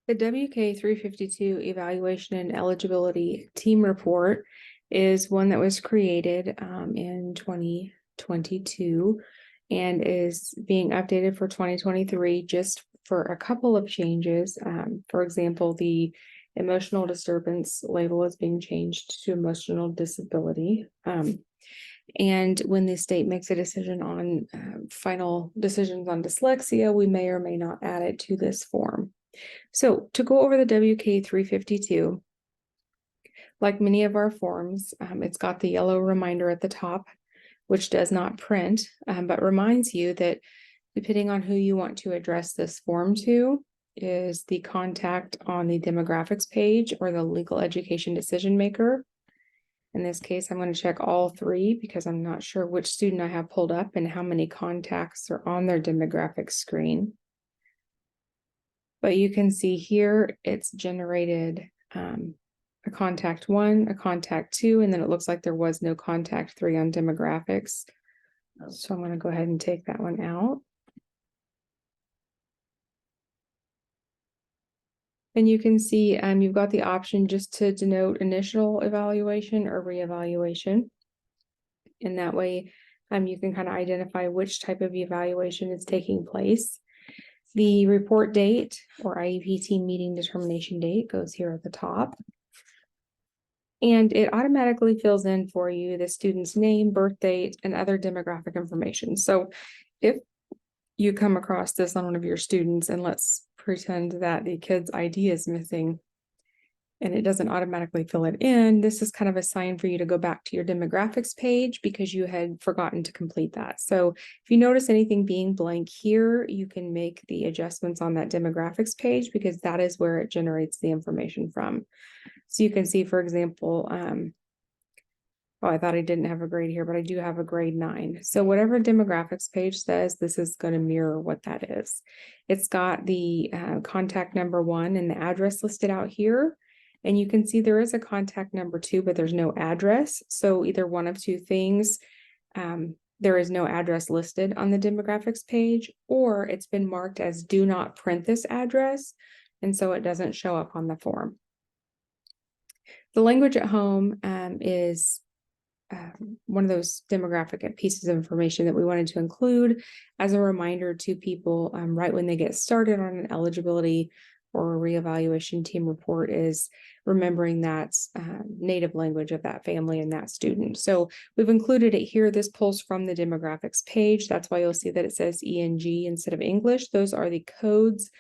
The WK-352 Evaluation and Eligibility Team Report is one that was created in 2022 and is being updated for 2023 just for a couple of changes. For example, the emotional disturbance label is being changed to emotional disability. And when the state makes a decision on final decisions on dyslexia, we may or may not add it to this form. So to go over the WK-352, like many of our forms, it's got the yellow reminder at the top, which does not print, but reminds you that depending on who you want to address this form to is the contact on the demographics page or the legal education decision maker. In this case, I'm going to check all three because I'm not sure which student I have pulled up and how many contacts are on their demographics screen. But you can see here it's generated a contact 1, a contact 2, and then it looks like there was no contact 3 on demographics. So I'm going to go ahead and take that one out. And you can see you've got the option just to denote initial evaluation or reevaluation. And that way you can kind of identify which type of evaluation is taking place. The report date or IEP team meeting determination date goes here at the top. And it automatically fills in for you the student's name, birth date, and other demographic information. So if you come across this on one of your students, and let's pretend that the kid's ID is missing and it doesn't automatically fill it in, this is kind of a sign for you to go back to your demographics page because you had forgotten to complete that. So if you notice anything being blank here, you can make the adjustments on that demographics page because that is where it generates the information from. So you can see, for example, oh, I thought I didn't have a grade here, but I do have a grade 9. So whatever demographics page says, this is going to mirror what that is. It's got the contact number 1 and the address listed out here. And you can see there is a contact number 2, but there's no address. So either one of two things, there is no address listed on the demographics page, or it's been marked as do not print this address. And so it doesn't show up on the form. The language at home is one of those demographic pieces of information that we wanted to include as a reminder to people right when they get started on an eligibility or a reevaluation team report, is remembering that native language of that family and that student. So we've included it here. This pulls from the demographics page. That's why you'll see that it says ENG instead of English. Those are the codes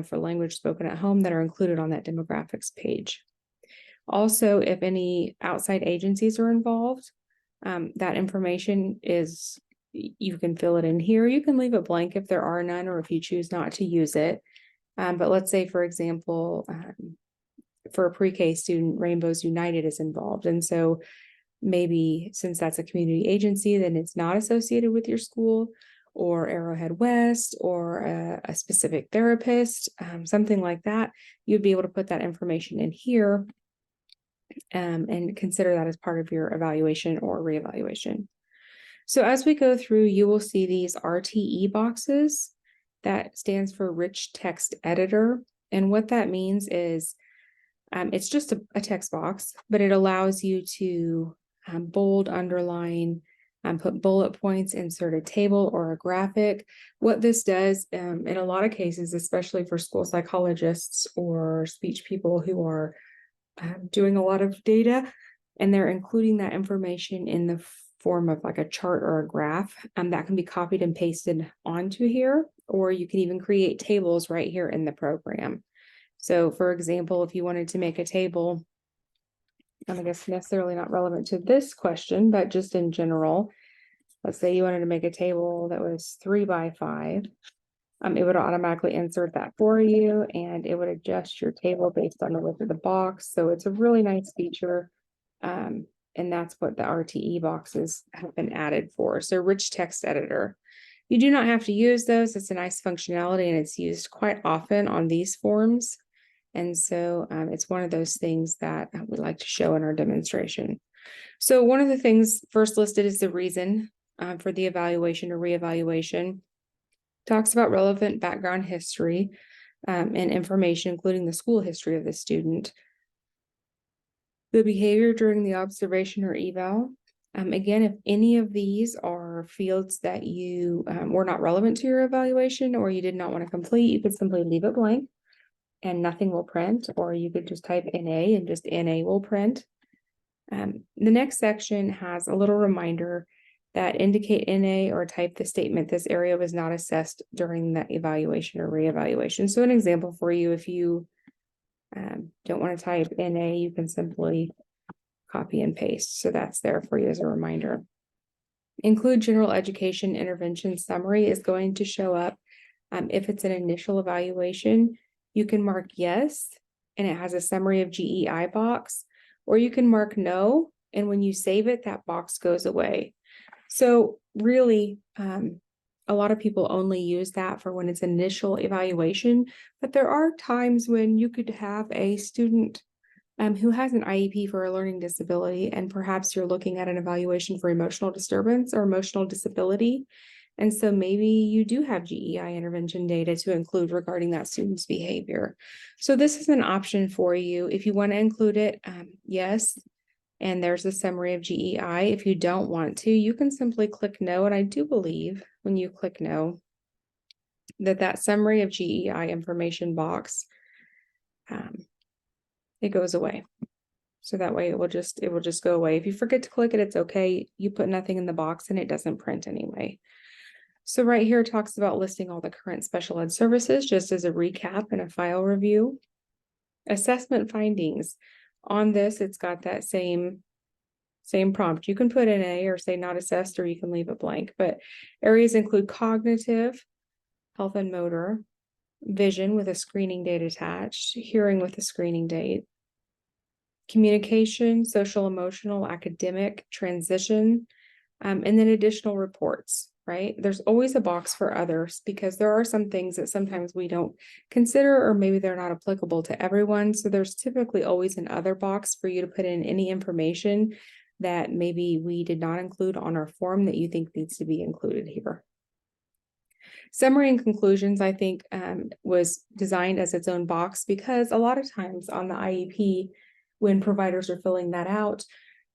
for language spoken at home that are included on that demographics page. Also, if any outside agencies are involved, that information is, you can fill it in here. You can leave it blank if there are none, or if you choose not to use it. But let's say, for example, for a pre-K student, Rainbows United is involved. And so maybe since that's a community agency, then it's not associated with your school, or Arrowhead West, or a specific therapist, something like that. You'd be able to put that information in here and consider that as part of your evaluation or reevaluation. So as we go through, you will see these RTE boxes. That stands for Rich Text Editor. And what that means is it's just a text box, but it allows you to bold, underline, put bullet points, insert a table or a graphic. What this does in a lot of cases, especially for school psychologists or speech people who are doing a lot of data, and they're including that information in the form of like a chart or a graph, that can be copied and pasted onto here, or you can even create tables right here in the program. So for example, if you wanted to make a table, I guess necessarily not relevant to this question, but just in general, let's say you wanted to make a table that was 3 by 5. It would automatically insert that for you, and it would adjust your table based on the width of the box. So it's a really nice feature. And that's what the RTE boxes have been added for. So Rich Text Editor. You do not have to use those. It's a nice functionality, and it's used quite often on these forms. And so it's one of those things that we like to show in our demonstration. So one of the things first listed is the reason for the evaluation or reevaluation. Talks about relevant background history. and information, including the school history of the student. The behavior during the observation or eval. Again, if any of these are fields that you were not relevant to your evaluation or you did not want to complete, you could simply leave it blank and nothing will print, or you could just type NA and just NA will print. The next section has a little reminder that indicate NA or type the statement, this area was not assessed during the evaluation or reevaluation. So an example for you, if you don't want to type NA, you can simply copy and paste. So that's there for you as a reminder. Include general education intervention summary is going to show up. If it's an initial evaluation, you can mark yes, and it has a summary of GEI box, or you can mark no, and when you save it, that box goes away. So really, a lot of people only use that for when it's initial evaluation, but there are times when you could have a student who has an IEP for a learning disability, and perhaps you're looking at an evaluation for emotional disturbance or emotional disability. And so maybe you do have GEI intervention data to include regarding that student's behavior. So this is an option for you. If you want to include it, yes. And there's a summary of GEI. If you don't want to, you can simply click no. And I do believe when you click no, that summary of GEI information box, it goes away. So that way it will just go away. If you forget to click it, it's okay. You put nothing in the box and it doesn't print anyway. So right here it talks about listing all the current special ed services, just as a recap and a file review. Assessment findings. On this, it's got that same prompt. You can put in A or say not assessed, or you can leave it blank, but areas include cognitive, health and motor, vision with a screening date attached, hearing with a screening date, communication, social, emotional, academic, transition, and then additional reports, right? There's always a box for others because there are some things that sometimes we don't consider, or maybe they're not applicable to everyone. So there's typically always an other box for you to put in any information that maybe we did not include on our form that you think needs to be included here. Summary and conclusions, I think, was designed as its own box because a lot of times on the IEP, when providers are filling that out,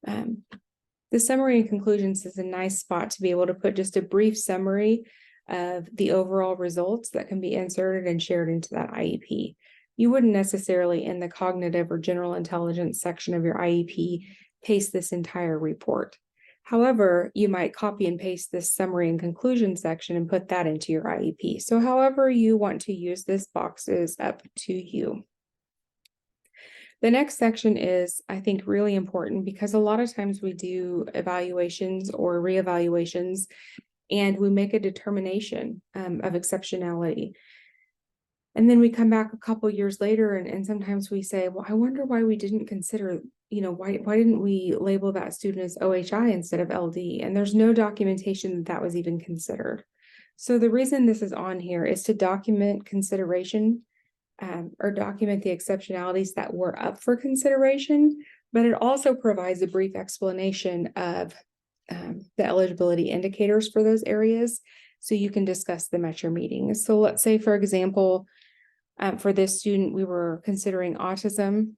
the summary and conclusions is a nice spot to be able to put just a brief summary of the overall results that can be inserted and shared into that IEP. You wouldn't necessarily in the cognitive or general intelligence section of your IEP paste this entire report. However, you might copy and paste this summary and conclusion section and put that into your IEP. So however you want to use this box is up to you. The next section is, I think, really important because a lot of times we do evaluations or reevaluations and we make a determination of exceptionality. And then we come back a couple years later and sometimes we say, well, I wonder why we didn't consider, why didn't we label that student as OHI instead of LD? And there's no documentation that was even considered. So the reason this is on here is to document consideration or document the exceptionalities that were up for consideration, but it also provides a brief explanation of the eligibility indicators for those areas, so you can discuss them at your meeting. So let's say, for example, for this student, we were considering autism,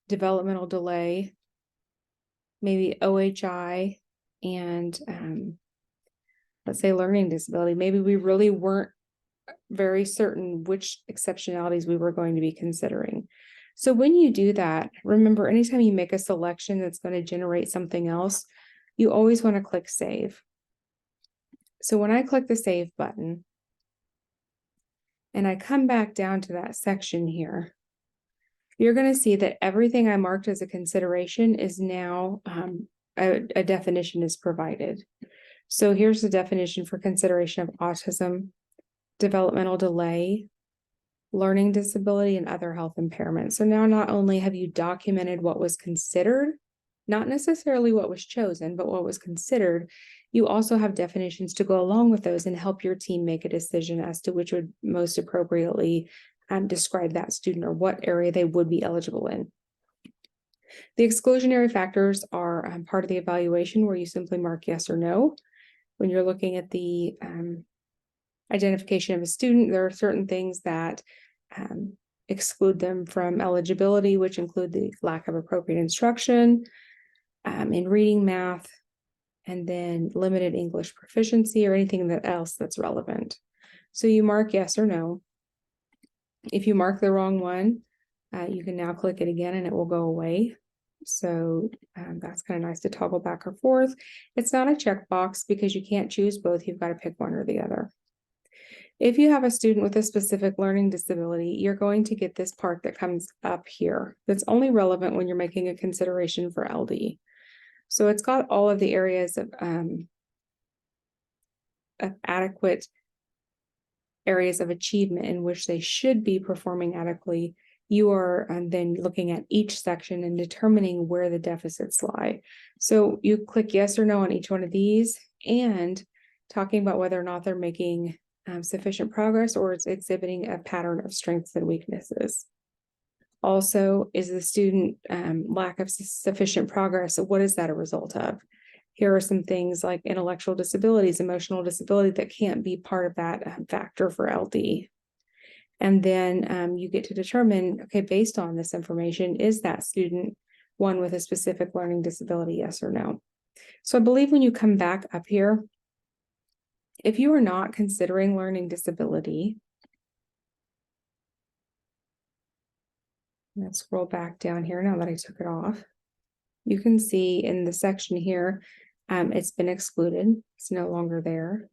developmental delay, maybe OHI, and let's say learning disability. Maybe we really weren't very certain which exceptionalities we were going to be considering. So when you do that, remember, anytime you make a selection that's going to generate something else, you always want to click save. So when I click the save button and I come back down to that section here, you're going to see that everything I marked as a consideration is now a definition is provided. So here's the definition for consideration of autism, developmental delay, learning disability, and other health impairments. So now not only have you documented what was considered, not necessarily what was chosen, but what was considered, you also have definitions to go along with those and help your team make a decision as to which would most appropriately describe that student or what area they would be eligible in. The exclusionary factors are part of the evaluation where you simply mark yes or no. When you're looking at the identification of a student, there are certain things that exclude them from eligibility, which include the lack of appropriate instruction in reading, math, and then limited English proficiency or anything else that's relevant. So you mark yes or no. If you mark the wrong one, you can now click it again and it will go away. So that's kind of nice to toggle back or forth. It's not a checkbox because you can't choose both. You've got to pick one or the other. If you have a student with a specific learning disability, you're going to get this part that comes up here. That's only relevant when you're making a consideration for LD. So it's got all of the areas of adequate areas of achievement in which they should be performing adequately. You are then looking at each section and determining where the deficits lie. So you click yes or no on each one of these and talking about whether or not they're making sufficient progress or it's exhibiting a pattern of strengths and weaknesses. Also, is the student lack of sufficient progress? So what is that a result of? Here are some things like intellectual disabilities, emotional disability that can't be part of that factor for LD. And then you get to determine, okay, based on this information, is that student one with a specific learning disability, yes or no? So I believe when you come back up here, if you are not considering learning disability, let's scroll back down here now that I took it off. You can see in the section here, it's been excluded. It's no longer there.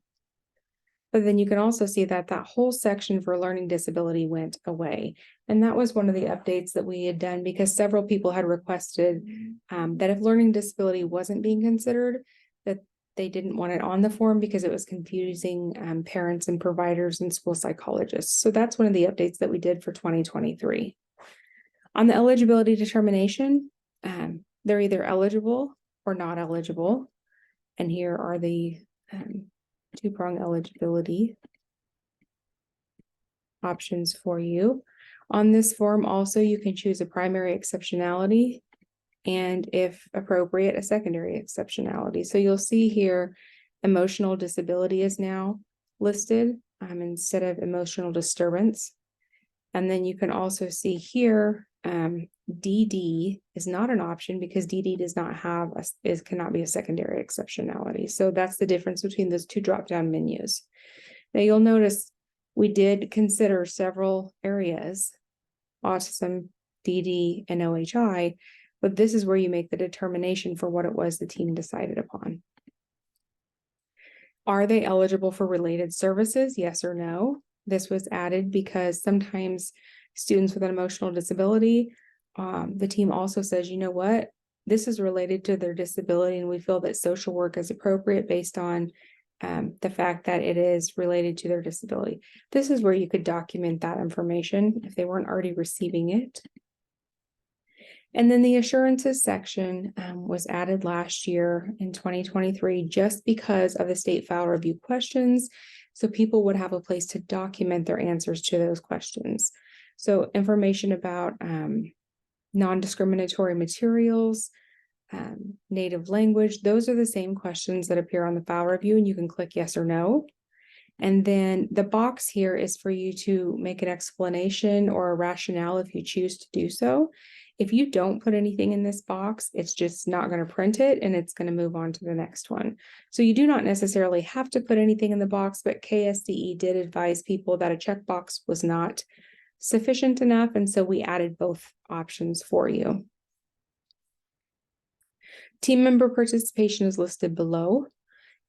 But then you can also see that that whole section for learning disability went away. And that was one of the updates that we had done because several people had requested that if learning disability wasn't being considered, that they didn't want it on the form because it was confusing parents and providers and school psychologists. So that's one of the updates that we did for 2023. On the eligibility determination, they're either eligible or not eligible. And here are the two-prong eligibility options for you. On this form also, you can choose a primary exceptionality and, if appropriate, a secondary exceptionality. So you'll see here, emotional disability is now listed instead of emotional disturbance. And then you can also see here, DD is not an option because DD does not have cannot be a secondary exceptionality. So that's the difference between those two drop-down menus. Now you'll notice we did consider several areas, autism, DD, and OHI, but this is where you make the determination for what it was the team decided upon. Are they eligible for related services? Yes or no? This was added because sometimes students with an emotional disability, the team also says, you know what, this is related to their disability and we feel that social work is appropriate based on the fact that it is related to their disability. This is where you could document that information if they weren't already receiving it. And then the assurances section was added last year in 2023 just because of the state file review questions. So people would have a place to document their answers to those questions. So information about non-discriminatory materials, native language, those are the same questions that appear on the file review, and you can click yes or no. And then the box here is for you to make an explanation or a rationale if you choose to do so. If you don't put anything in this box, it's just not going to print it and it's going to move on to the next one. So you do not necessarily have to put anything in the box, but KSDE did advise people that a checkbox was not sufficient enough. And so we added both options for you. Team member participation is listed below.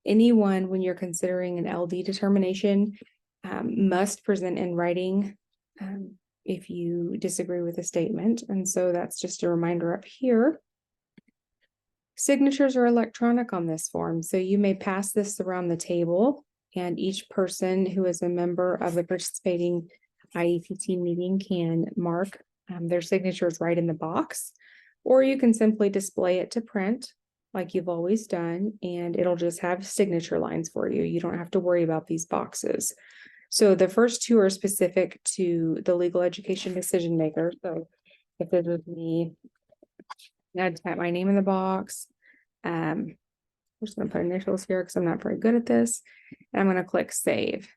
Anyone, when you're considering an LD determination, must present in writing if you disagree with a statement. And so that's just a reminder up here. Signatures are electronic on this form, so you may pass this around the table, and each person who is a member of the participating IEPT meeting can mark their signatures right in the box, or you can simply display it to print like you've always done, and it'll just have signature lines for you. You don't have to worry about these boxes. So the first two are specific to the legal education decision maker. So if this was me, I'd type my name in the box. I'm just going to put initials here because I'm not very good at this. And I'm going to click save.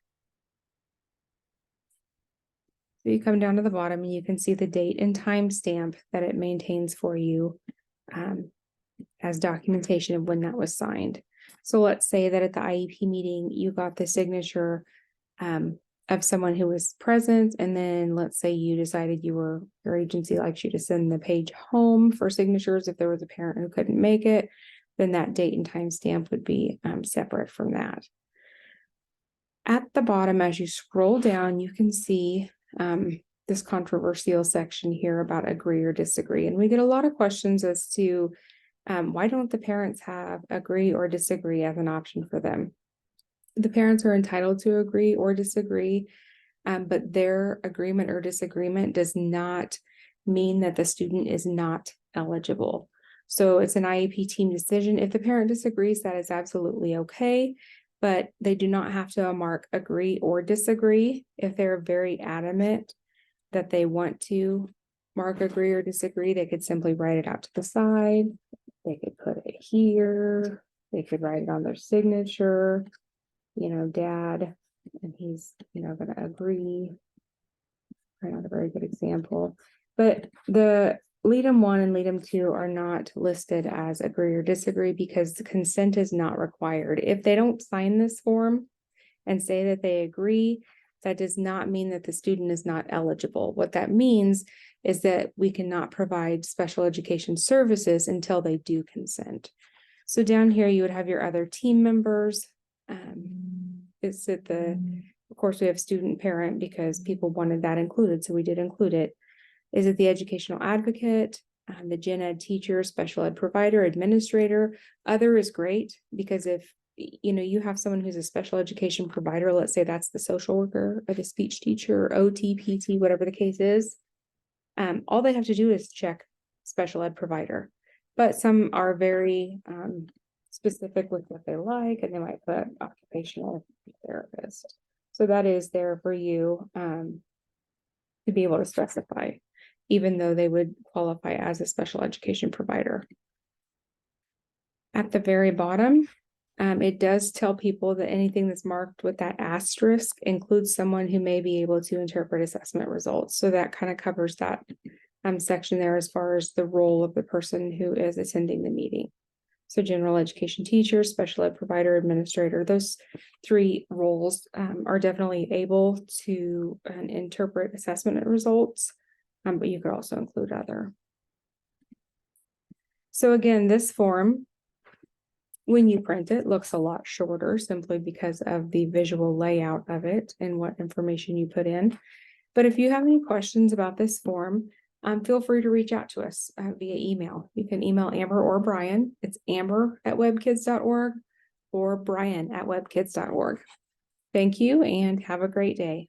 So you come down to the bottom and you can see the date and time stamp that it maintains for you as documentation of when that was signed. So let's say that at the IEP meeting, you got the signature of someone who was present, and then let's say you decided your agency likes you to send the page home for signatures if there was a parent who couldn't make it, then that date and time stamp would be separate from that. At the bottom, as you scroll down, you can see this controversial section here about agree or disagree. And we get a lot of questions as to why don't the parents have agree or disagree as an option for them? The parents are entitled to agree or disagree, but their agreement or disagreement does not mean that the student is not eligible. So it's an IEP team decision. If the parent disagrees, that is absolutely okay, but they do not have to mark agree or disagree. If they're very adamant that they want to mark agree or disagree, they could simply write it out to the side. They could put it here. They could write it on their signature, dad, and he's, going to agree. Probably not a very good example, but the LEADM 1 and LEADM 2 are not listed as agree or disagree because the consent is not required. If they don't sign this form and say that they agree, that does not mean that the student is not eligible. What that means is that we cannot provide special education services until they do consent. So down here, you would have your other team members. It's at of course, we have student parent because people wanted that included, so we did include it. Is it the educational advocate, the gen ed teacher, special ed provider, administrator? Other is great because if you have someone who's a special education provider, let's say that's the social worker or the speech teacher, OT, PT, whatever the case is, all they have to do is check special ed provider. But some are very specific with what they like, and they might put occupational therapist. So that is there for you to be able to specify, even though they would qualify as a special education provider. At the very bottom, it does tell people that anything that's marked with that asterisk includes someone who may be able to interpret assessment results. So that kind of covers that section there as far as the role of the person who is attending the meeting. So general education teacher, special ed provider, administrator, those three roles are definitely able to interpret assessment results, but you could also include other. So again, this form, when you print it, looks a lot shorter simply because of the visual layout of it and what information you put in. But if you have any questions about this form, feel free to reach out to us via email. You can email Amber or Brian. It's amber@webkids.org or brian@webkids.org. Thank you and have a great day.